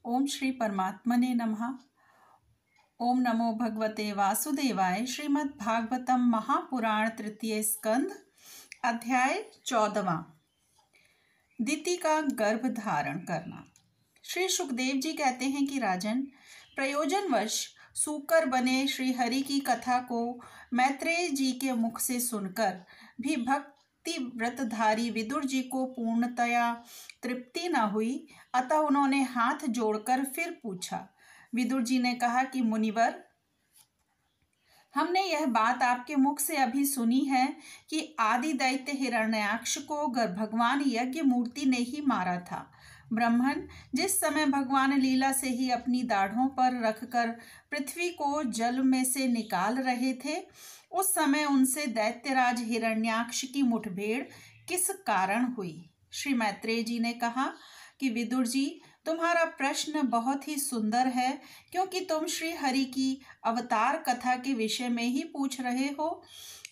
ओम श्री परमात्मने नमः। ओम नमो भगवते वासुदेवाय। श्रीमद् भागवतम महापुराण तृतीय स्कंद अध्याय 14वां। दिति का गर्भ धारण करना। श्री सुखदेव जी कहते हैं कि राजन, प्रयोजनवश सूकर बने श्री हरि की कथा को मैत्रेय जी के मुख से सुनकर भी भक्ति व्रतधारी विदुर जी को पूर्णतया तृप्ति न हुई, अतः उन्होंने हाथ जोड़कर फिर पूछा। विदुर जी ने कहा कि मुनिवर, हमने यह बात आपके मुख से अभी सुनी है कि आदि दैत्य हिरण्याक्ष को भगवान यज्ञ मूर्ति ने ही मारा था। ब्रह्मन जिस समय भगवान लीला से ही अपनी दाढ़ों पर रखकर पृथ्वी को जल में से निकाल रहे थे, उस समय उनसे दैत्यराज हिरण्याक्ष की मुठभेड़ किस कारण हुई? श्री मैत्रेय जी ने कहा कि विदुर जी, तुम्हारा प्रश्न बहुत ही सुंदर है, क्योंकि तुम श्री हरि की अवतार कथा के विषय में ही पूछ रहे हो,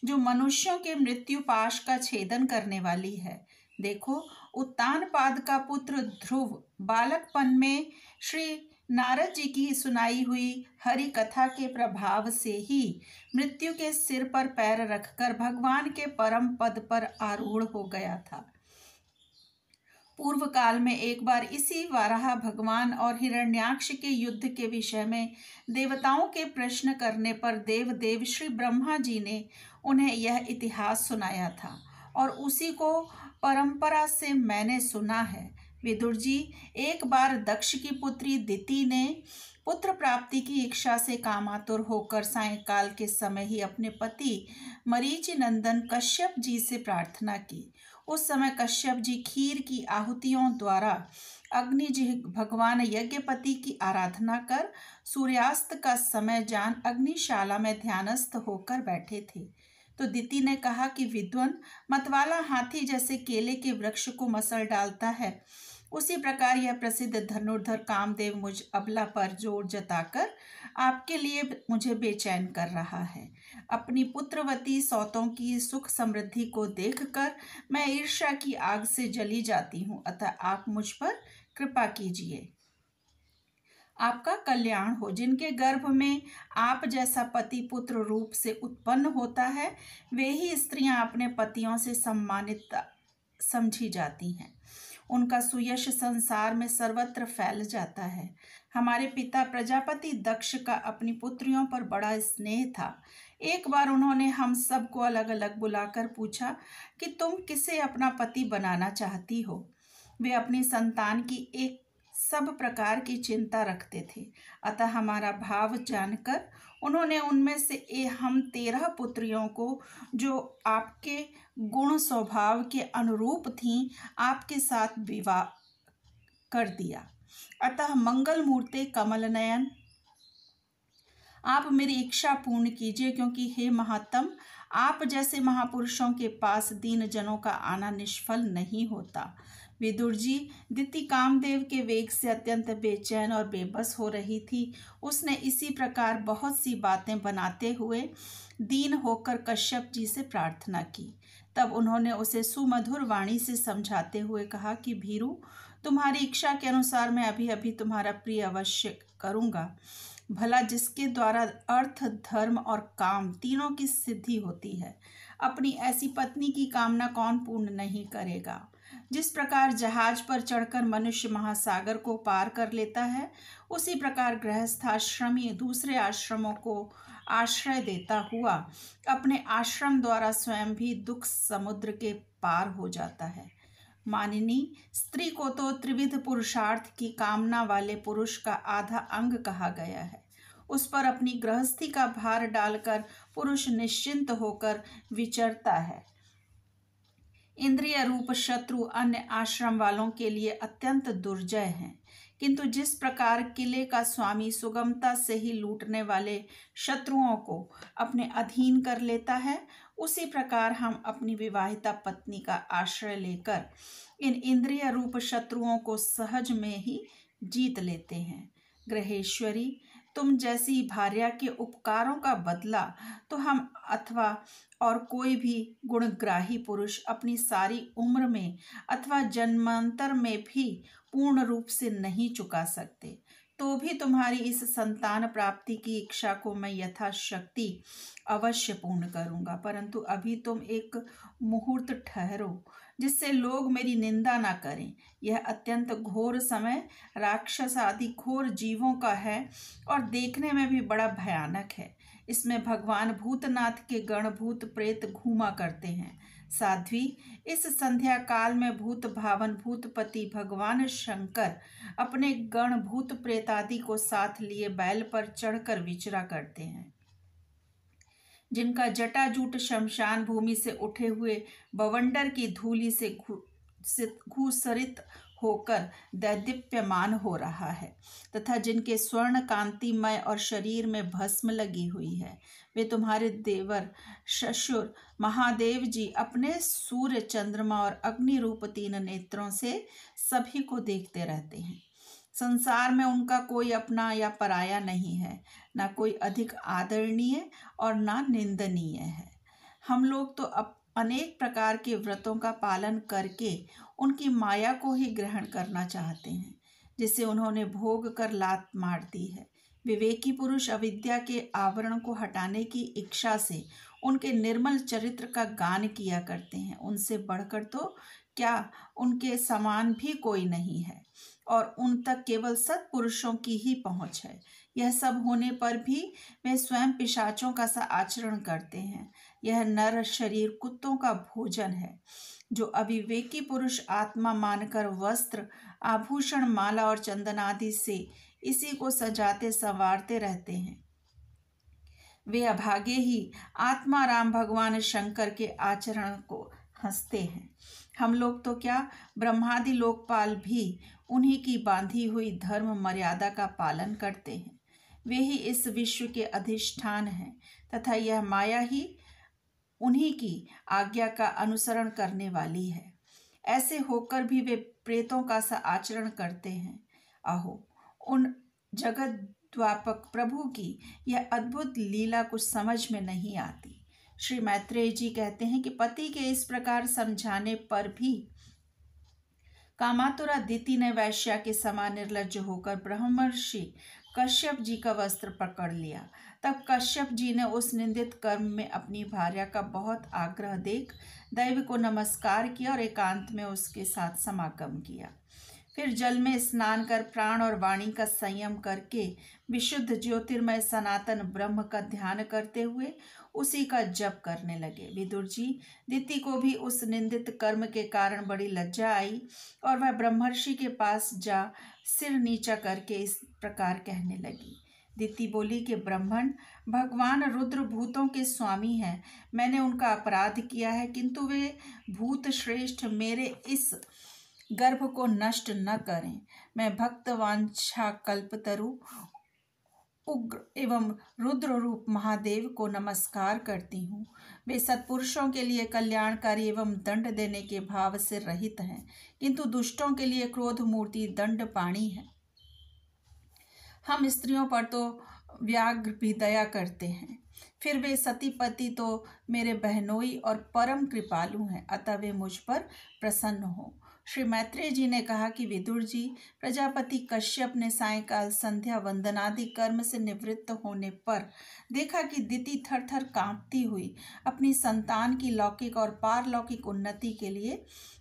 जो मनुष्यों के मृत्यु पाश का छेदन करने वाली है। देखो, उत्तानपाद का पुत्र ध्रुव बालकपन में श्री नारद जी की सुनाई हुई हरि कथा के प्रभाव से ही मृत्यु के सिर पर पैर रखकर भगवान के परम पद पर आरूढ़ हो गया था। पूर्व काल में एक बार इसी वाराह भगवान और हिरण्याक्ष के युद्ध के विषय में देवताओं के प्रश्न करने पर देव श्री ब्रह्मा जी ने उन्हें यह इतिहास सुनाया था और उसी को परंपरा से मैंने सुना है। विदुर जी, एक बार दक्ष की पुत्री दिति ने पुत्र प्राप्ति की इच्छा से कामातुर होकर सायंकाल के समय ही अपने पति मरीचि नंदन कश्यप जी से प्रार्थना की। उस समय कश्यप जी खीर की आहुतियों द्वारा अग्नि जी भगवान यज्ञपति की आराधना कर सूर्यास्त का समय जान अग्निशाला में ध्यानस्थ होकर बैठे थे। तो दिति ने कहा कि विद्वान मतवाला हाथी जैसे केले के वृक्ष को मसल डालता है, उसी प्रकार यह प्रसिद्ध धनुर्धर कामदेव मुझ अबला पर जोर जताकर आपके लिए मुझे बेचैन कर रहा है। अपनी पुत्रवती सौतों की सुख समृद्धि को देखकर मैं ईर्ष्या की आग से जली जाती हूँ, अतः आप मुझ पर कृपा कीजिए। आपका कल्याण हो। जिनके गर्भ में आप जैसा पति पुत्र रूप से उत्पन्न होता है, वे ही स्त्रियां अपने पतियों से सम्मानित समझी जाती हैं। उनका सुयश संसार में सर्वत्र फैल जाता है। हमारे पिता प्रजापति दक्ष का अपनी पुत्रियों पर बड़ा स्नेह था। एक बार उन्होंने हम सबको अलग अलग बुलाकर पूछा कि तुम किसे अपना पति बनाना चाहती हो। वे अपनी संतान की एक सब प्रकार की चिंता रखते थे, अतः हमारा भाव जानकर उन्होंने उनमें से हम 13 पुत्रियों को, जो आपके गुण स्वभाव के अनुरूप थीं, आपके साथ विवाह कर दिया। अतः मंगल मूर्ते कमल नयन, आप मेरी इच्छा पूर्ण कीजिए, क्योंकि हे महात्म, आप जैसे महापुरुषों के पास दीन जनों का आना निष्फल नहीं होता। विदुर जी, दिति कामदेव के वेग से अत्यंत बेचैन और बेबस हो रही थी। उसने इसी प्रकार बहुत सी बातें बनाते हुए दीन होकर कश्यप जी से प्रार्थना की। तब उन्होंने उसे सुमधुर वाणी से समझाते हुए कहा कि भीरू, तुम्हारी इच्छा के अनुसार मैं अभी अभी तुम्हारा प्रिय अवश्य करूँगा। भला जिसके द्वारा अर्थ, धर्म और काम तीनों की सिद्धि होती है, अपनी ऐसी पत्नी की कामना कौन पूर्ण नहीं करेगा? जिस प्रकार जहाज पर चढ़कर मनुष्य महासागर को पार कर लेता है, उसी प्रकार गृहस्थाश्रमी दूसरे आश्रमों को आश्रय देता हुआ अपने आश्रम द्वारा स्वयं भी दुख समुद्र के पार हो जाता है। मानिनी, स्त्री को तो त्रिविध पुरुषार्थ की कामना वाले पुरुष का आधा अंग कहा गया है। उस पर अपनी गृहस्थी का भार डालकर पुरुष निश्चिंत होकर विचरता है। इंद्रिय रूप शत्रु अन्य आश्रम वालों के लिए अत्यंत दुर्जय हैं, किंतु जिस प्रकार किले का स्वामी सुगमता से ही लूटने वाले शत्रुओं को अपने अधीन कर लेता है, उसी प्रकार हम अपनी विवाहिता पत्नी का आश्रय लेकर इन इंद्रिय रूप शत्रुओं को सहज में ही जीत लेते हैं। ग्रहेश्वरी, तुम जैसी भार्या के उपकारों का बदला तो हम अथवा और कोई भी गुणग्राही पुरुष अपनी सारी उम्र में अथवा जन्मांतर में भी पूर्ण रूप से नहीं चुका सकते, तो भी तुम्हारी इस संतान प्राप्ति की इच्छा को मैं यथाशक्ति अवश्य पूर्ण करूंगा। परंतु अभी तुम एक मुहूर्त ठहरो, जिससे लोग मेरी निंदा ना करें। यह अत्यंत घोर समय राक्षस आदि घोर जीवों का है और देखने में भी बड़ा भयानक है। इसमें भगवान भूतनाथ के गण भूत प्रेत घूमा करते हैं। साध्वी, इस संध्या काल में भूत भावन भूतपति भगवान शंकर अपने गण भूत प्रेत आदि को साथ लिए बैल पर चढ़कर विचरा करते हैं, जिनका जटाजूट शमशान भूमि से उठे हुए बवंडर की धूलि से घूसरित होकर दैदीप्यमान हो रहा है, तथा जिनके स्वर्ण कांतिमय और शरीर में भस्म लगी हुई है। वे तुम्हारे देवर ससुर महादेव जी अपने सूर्य चंद्रमा और अग्नि रूप 3 नेत्रों से सभी को देखते रहते हैं। संसार में उनका कोई अपना या पराया नहीं है, ना कोई अधिक आदरणीय और ना निंदनीय है। हम लोग तो अनेक प्रकार के व्रतों का पालन करके उनकी माया को ही ग्रहण करना चाहते हैं, जिसे उन्होंने भोग कर लात मार दी है। विवेकी पुरुष अविद्या के आवरण को हटाने की इच्छा से उनके निर्मल चरित्र का गान किया करते हैं। उनसे बढ़कर तो क्या उनके समान भी कोई नहीं है, और उन तक केवल सत्पुरुषों की ही पहुंच है। यह सब होने पर भी वे स्वयं पिशाचों का सा आचरण करते हैं। यह नर शरीर कुत्तों का भोजन है। जो अविवेकी पुरुष आत्मा मानकर वस्त्र आभूषण माला और चंदन आदि से इसी को सजाते संवारते रहते हैं, वे अभागे ही आत्मा राम भगवान शंकर के आचरण को हंसते हैं। हम लोग तो क्या, ब्रह्मादि लोकपाल भी उन्हीं की बांधी हुई धर्म मर्यादा का पालन करते हैं। वे ही इस विश्व के अधिष्ठान हैं, तथा यह माया ही उन्हीं की आज्ञा का अनुसरण करने वाली है। ऐसे होकर भी वे प्रेतों का सा आचरण करते हैं। अहो, उन जगत द्वापक प्रभु की यह अद्भुत लीला कुछ समझ में नहीं आती। श्री मैत्रेय जी कहते हैं कि पति के इस प्रकार समझाने पर भी कामातुरा दिति ने वैश्या के समान निर्लज्ज होकर ब्रह्मर्षि कश्यप जी का वस्त्र पकड़ लिया। तब कश्यप जी ने उस निंदित कर्म में अपनी भार्या का बहुत आग्रह देख दैव को नमस्कार किया और एकांत में उसके साथ समागम किया। फिर जल में स्नान कर प्राण और वाणी का संयम करके विशुद्ध ज्योतिर्मय सनातन ब्रह्म का ध्यान करते हुए उसी का जप करने लगे। विदुर जी, दिति को भी उस निंदित कर्म के कारण बड़ी लज्जा आई और वह ब्रह्मर्षि के पास जा सिर नीचा करके इस प्रकार कहने लगी। दिति बोली कि ब्राह्मण, भगवान रुद्र भूतों के स्वामी हैं। मैंने उनका अपराध किया है, किंतु वे भूत श्रेष्ठ मेरे इस गर्भ को नष्ट न करें। मैं भक्त वांछा कल्पतरु उग्र एवं रुद्र रूप महादेव को नमस्कार करती हूँ। वे सत्पुरुषों के लिए कल्याणकारी एवं दंड देने के भाव से रहित हैं, किंतु दुष्टों के लिए क्रोध मूर्ति दंड पाणी है। हम स्त्रियों पर तो व्याघ्र भी दया करते हैं, फिर वे सतीपति तो मेरे बहनोई और परम कृपालु हैं, अतः वे मुझ पर प्रसन्न हो। श्री मैत्रेय जी ने कहा कि विदुर जी, प्रजापति कश्यप ने सायंकाल संध्या वंदनादि कर्म से निवृत्त होने पर देखा कि दिति थर थर कांपती हुई अपनी संतान की लौकिक और पारलौकिक उन्नति के लिए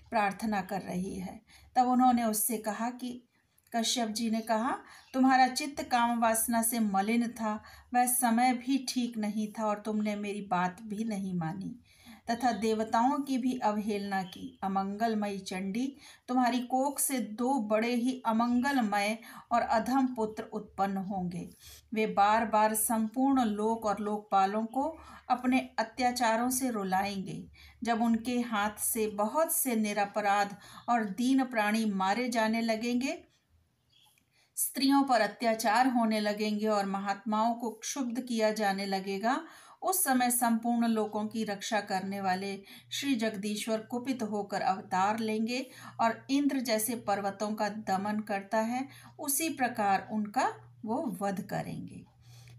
प्रार्थना कर रही है। तब उन्होंने उससे कहा कि कश्यप जी ने कहा, तुम्हारा चित्त काम वासना से मलिन था, वह समय भी ठीक नहीं था और तुमने मेरी बात भी नहीं मानी तथा देवताओं की भी अवहेलना की। अमंगलमयी चंडी, तुम्हारी कोख से 2 बड़े ही अमंगलमय और अधम पुत्र उत्पन्न होंगे। वे बार बार संपूर्ण लोक और लोकपालों को अपने अत्याचारों से रुलाएंगे। जब उनके हाथ से बहुत से निरपराध और दीन प्राणी मारे जाने लगेंगे, स्त्रियों पर अत्याचार होने लगेंगे और महात्माओं को क्षुब्ध किया जाने लगेगा, उस समय संपूर्ण लोकों की रक्षा करने वाले श्री जगदीश्वर कुपित होकर अवतार लेंगे और इंद्र जैसे पर्वतों का दमन करता है, उसी प्रकार उनका वो वध करेंगे।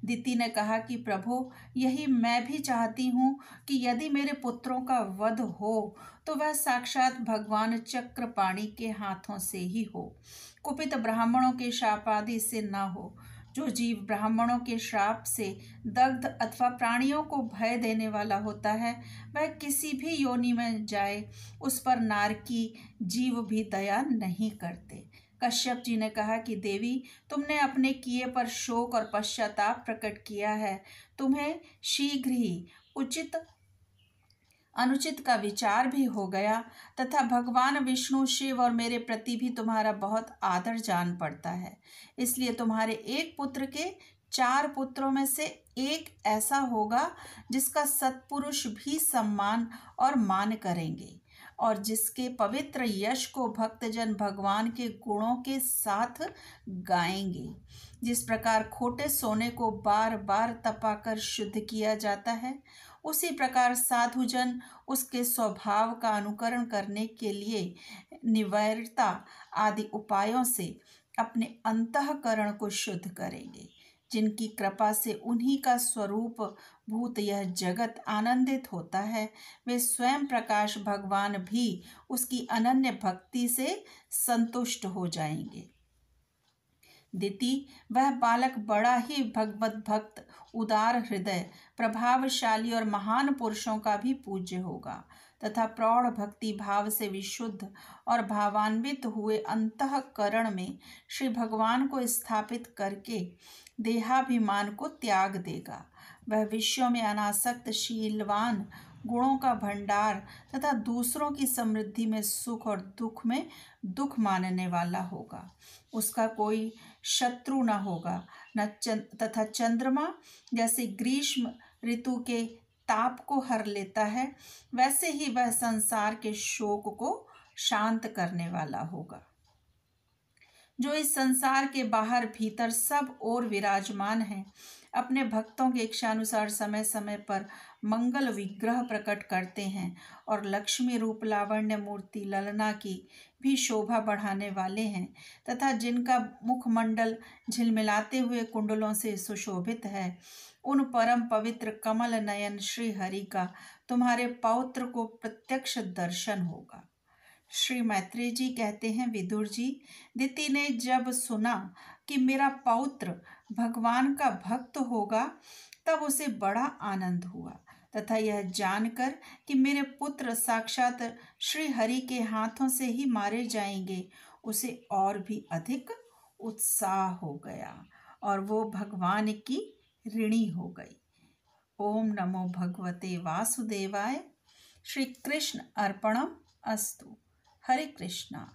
दिति ने कहा कि प्रभु, यही मैं भी चाहती हूँ कि यदि मेरे पुत्रों का वध हो तो वह साक्षात भगवान चक्रपाणि के हाथों से ही हो, कुपित ब्राह्मणों के शाप आदि से न हो। जो जीव ब्राह्मणों के श्राप से दग्ध अथवा प्राणियों को भय देने वाला होता है, वह किसी भी योनि में जाए, उस पर नारकी जीव भी दया नहीं करते। कश्यप जी ने कहा कि देवी, तुमने अपने किए पर शोक और पश्चाताप प्रकट किया है। तुम्हें शीघ्र ही उचित अनुचित का विचार भी हो गया तथा भगवान विष्णु, शिव और मेरे प्रति भी तुम्हारा बहुत आदर जान पड़ता है। इसलिए तुम्हारे एक पुत्र के 4 पुत्रों में से एक ऐसा होगा जिसका सत्पुरुष भी सम्मान और मान करेंगे और जिसके पवित्र यश को भक्तजन भगवान के गुणों के साथ गाएंगे। जिस प्रकार खोटे सोने को बार बार तपाकर शुद्ध किया जाता है, उसी प्रकार साधुजन उसके स्वभाव का अनुकरण करने के लिए निवैरता आदि उपायों से अपने अंतःकरण को शुद्ध करेंगे। जिनकी कृपा से उन्हीं का स्वरूप भूत यह जगत आनंदित होता है, वे स्वयं प्रकाश भगवान भी उसकी अनन्य भक्ति से संतुष्ट हो जाएंगे। दिति, वह बालक बड़ा ही भगवत भक्त, उदार हृदय, प्रभावशाली और महान पुरुषों का भी पूज्य होगा तथा प्रौढ़ भक्ति भाव से विशुद्ध और भावान्वित हुए अंतःकरण में श्री भगवान को स्थापित करके देहाभिमान को त्याग देगा। वह विषयों में अनासक्त, शीलवान, गुणों का भंडार तथा दूसरों की समृद्धि में सुख और दुख में दुख मानने वाला होगा। उसका कोई शत्रु न होगा तथा चंद्रमा जैसे ग्रीष्म ऋतु के ताप को हर लेता है, वैसे ही वह संसार के शोक को शांत करने वाला होगा। जो इस संसार के बाहर भीतर सब ओर विराजमान है, अपने भक्तों के इच्छानुसार समय समय पर मंगल विग्रह प्रकट करते हैं और लक्ष्मी रूप लावण्य मूर्ति ललना की भी शोभा बढ़ाने वाले हैं तथा जिनका मुखमंडल झिलमिलाते हुए कुंडलों से सुशोभित है, उन परम पवित्र कमल नयन श्री हरि का तुम्हारे पौत्र को प्रत्यक्ष दर्शन होगा। श्री मैत्रेय जी कहते हैं, विदुर जी, दिति ने जब सुना कि मेरा पौत्र भगवान का भक्त होगा, तब उसे बड़ा आनंद हुआ तथा यह जानकर कि मेरे पुत्र साक्षात श्री हरि के हाथों से ही मारे जाएंगे, उसे और भी अधिक उत्साह हो गया और वो भगवान की ऋणी हो गई। ओम नमो भगवते वासुदेवाय। श्री कृष्ण अर्पणम अस्तु। हरे कृष्णा।